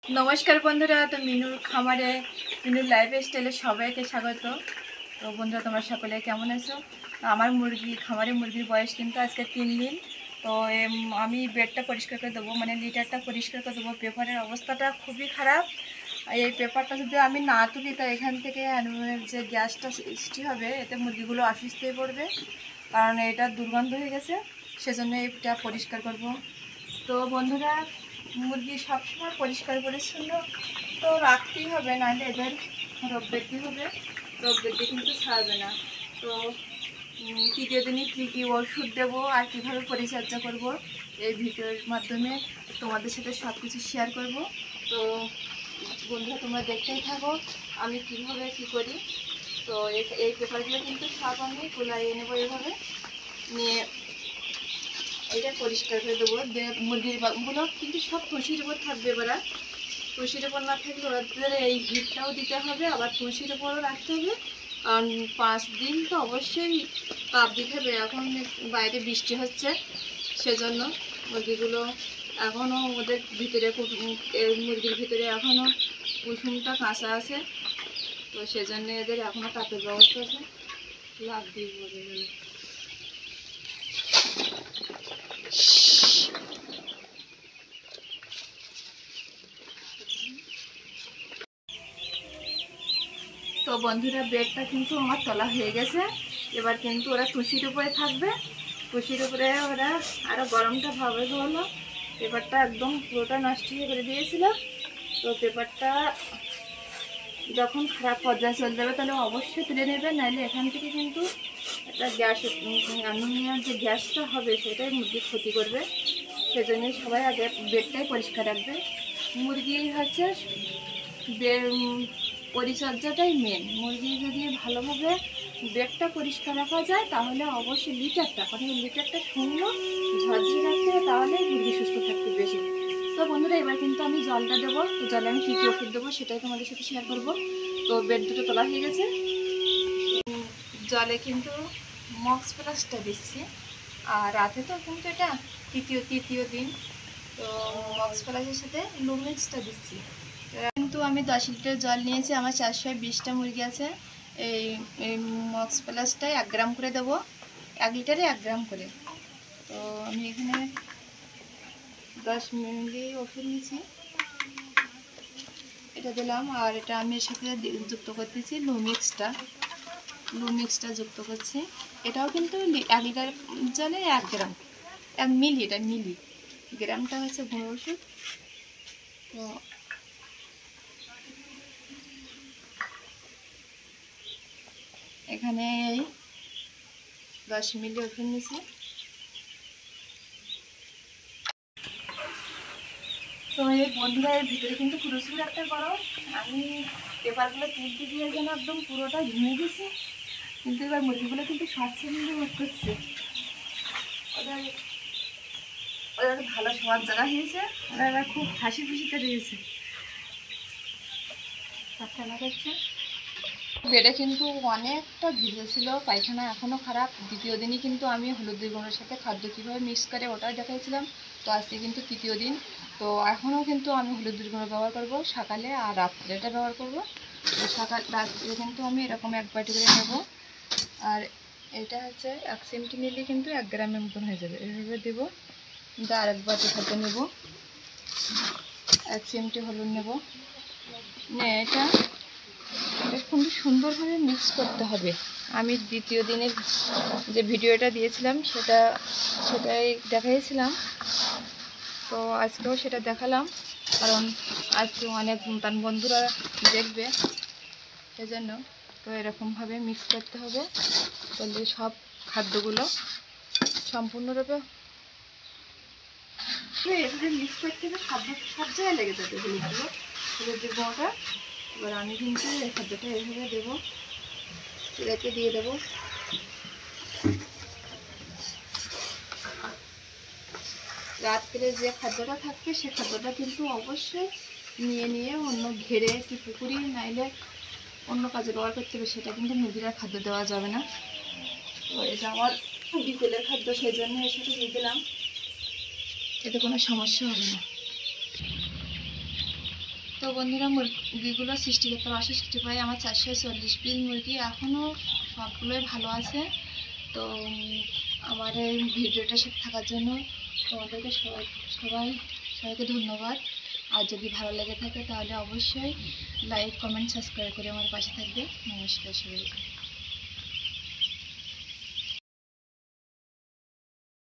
नमस्कार बंधुरा तो मिनुर खामारे मिनुर लाइफ स्टाइले सबाइके स्वागत। तो बंधुरा तुम्हारा सकले केमन आछो। आमार मुरगी खामारे मुरगिर बयस किन्तु आज के 3 दिन। तो आमी बेडटा परिष्कार करे देबो माने लिटारटा परिष्कार करे देबो। पेपारेर अवस्थाटा खुबই खाराप। এই পেপারটা যদি আমি না তুলি তো এখান থেকে যে গ্যাসটা সৃষ্টি হবে এতে মুরগিগুলো অসুস্থ হয়ে পড়বে, কারণ এটা দুর্গন্ধ হয়ে গেছে। সেজন্য এটা পরিষ্কার করব। তো বন্ধুরা মুরগি সবসময় পরিষ্কার পরিচ্ছন্ন তো রাখতেই হবে, নাহলে এদের রোগ বৃদ্ধি হবে, রোগ বৃদ্ধি কিন্তু ছাড়বে না। তো তৃতীয় দিনই কী কী ওষুধ দেবো আর কীভাবে পরিচর্যা করব এই ভিডিওর মাধ্যমে তোমাদের সাথে সব কিছু শেয়ার করব। তো বন্ধুরা তোমরা দেখতেই থাকো আমি কীভাবে কী করি। তো এই পেপারগুলো কিন্তু সব আমি কুলাইয়ে নেবো, এইভাবে নিয়ে এটা পরিষ্কার করে দেবো। মুরগিরগুলো কিন্তু সব তুলসীর উপর থাকবে। এবার তুলসীর উপর না থাকলে ওদের এই হিটটাও দিতে হবে, আবার তুলসীর উপরও রাখতে হবে। কারণ 5 দিন তো অবশ্যই তাপ দিতে হবে। এখন বাইরে বৃষ্টি হচ্ছে, সেজন্য মুরগিগুলো এখনও ওদের ভিতরে মুরগির ভিতরে এখনও কুসুমটা কাঁচা আছে। তো সেজন্য এদের এখনও তাপের ব্যবস্থা আছে। লাভ দিয়ে বলে গেল। তো বন্ধুরা বেডটা কিন্তু আমার তোলা হয়ে গেছে। এবার কিন্তু ওরা তুলসীর উপরে থাকবে। তুলসীর উপরে ওরা আরও গরমটা ভাবে হলো। পেপারটা একদম পুরোটা নষ্ট করে দিয়েছিল। তো পেপারটা যখন খারাপ পর্যায়ে চলে যাবে তাহলে অবশ্যই তুলে নেবে, নাহলে এখান থেকে কিন্তু একটা গ্যাস অ্যামোনিয়ার যে গ্যাসটা হবে সেটাই মুরগির ক্ষতি করবে। সেজন্য সবাই আগে বেডটাই পরিষ্কার রাখবে। মুরগি হচ্ছে পরিচর্যাটাই মেন। মুরগি যদি ভালোভাবে বেডটা পরিষ্কার রাখা যায় তাহলে অবশ্যই লিটারটা শুকনো ঝরঝরে রাখতে হবে, তাহলে মুরগি সুস্থ থাকতে বেশি। তো বন্ধুরা এবার কিন্তু আমি জলটা দেবো। তো জলে আমি কী কী ওষুধ দেবো সেটাই তোমাদের সাথে শেয়ার করবো। তো বেড দুটো তোলা হয়ে গেছে। জলে কিন্তু মক্স প্লাসটা দিচ্ছি, আর রাতে তো কিন্তু এটা তৃতীয় দিন। তো মক্স প্লাসের সাথে লুমিক্সটা দিচ্ছি। কিন্তু আমি 10 লিটার জল নিয়েছি, আমার 420টা মুরগি আছে। এই মক্স প্লাসটাই 1 গ্রাম করে দেবো, 1 লিটারে 1 গ্রাম করে। তো আমি এখানে 10 মিলি ওষুধ নিয়েছি, এটা দিলাম। আর এটা আমি এর সাথে যুক্ত করতেছি লুমিক্সটা যুক্ত করছি। এটাও কিন্তু 1 লিটার জলে 1 গ্রাম, 1 মিলি, এটা মিলি, গ্রামটা হচ্ছে গুঁড়ো ওষুধ। তো এখানে এই 10 মিলি ওষুধ নিয়েছি। তো এই বন্ধুরা এর ভিতরে কিন্তু প্রচুর একটা গরম। আমি পেপারগুলো তুলতে দিয়ে যেন একদম পুরোটা ঘুমিয়ে গেছি, কিন্তু এবার মুরগিগুলো কিন্তু স্বাচ্ছন্দ্য বোধ করছে। ওদের ভালো শোয়ার জায়গা হয়েছে, ওরা খুব হাসি খুশিতে রয়েছে। খেলা করছে। বেডে কিন্তু অনেকটা ভিজে ছিল, পায়খানা এখনও খারাপ। দ্বিতীয় দিনই কিন্তু আমি হলুদ গুঁড়োর সাথে খাদ্য কীভাবে মিক্স করে ওটাই দেখাইছিলাম। তো আজকে কিন্তু তৃতীয় দিন। তো এখনও কিন্তু আমি হলুদ গুঁড়ো ব্যবহার করব সকালে, আর রাত্রেটা ব্যবহার করব। তো রাত্রে কিন্তু আমি এরকম 1 বাটি করে নেব। আর এটা হচ্ছে 1 চিমটি নিলে কিন্তু 1 গ্রামের মতন হয়ে যাবে। এভাবে দেবো। কিন্তু আর 1 বাটি খাদ্য নেব, 1 চিমটি হলুদ নেব। এটা খুব সুন্দরভাবে মিক্স করতে হবে। আমি দ্বিতীয় দিনের যে ভিডিওটা দিয়েছিলাম সেটাই দেখাইছিলাম। তো আজকেও সেটা দেখালাম, কারণ আজকে অনেক নতুন বন্ধুরা দেখবে, সেজন্য। তো এরকমভাবে মিক্স করতে হবে, তাহলে সব খাদ্যগুলো সম্পূর্ণরূপে এভাবে মিক্স করতে হবে। সব জায়গায় লেগে যাবে হলুদ গুঁড়োটা। এবার আমি কিন্তু এই খাদ্যটা এইভাবে দেবো, রেখে দিয়ে দেবো। রাত্রে যে খাদ্যটা থাকবে সে খাদ্যটা কিন্তু অবশ্যই নিয়ে অন্য ঘেরে কি পুকুরি নাইলে অন্য কাজে ব্যবহার করতে হবে। সেটা কিন্তু মুরগিরা খাদ্য দেওয়া যাবে না। তো এটা আমার বিকেলের খাদ্য, সেই জন্য এর সাথে দিয়ে দিলাম, এতে কোনো সমস্যা হবে না। তো বন্ধুরা, মুরগিগুলো সৃষ্টিকর্তা মাসে সৃষ্টি পাই আমার 440 পিস মুরগি, এখনও সবগুলোই ভালো আছে। তো আমার এই ভিডিওটার সাথে থাকার জন্য তোমাদেরকে সবাইকে ধন্যবাদ। আর যদি ভালো লেগে থাকে তাহলে অবশ্যই লাইক, কমেন্ট, সাবস্ক্রাইব করে আমার পাশে থাকবে। নমস্কার সবাইকে।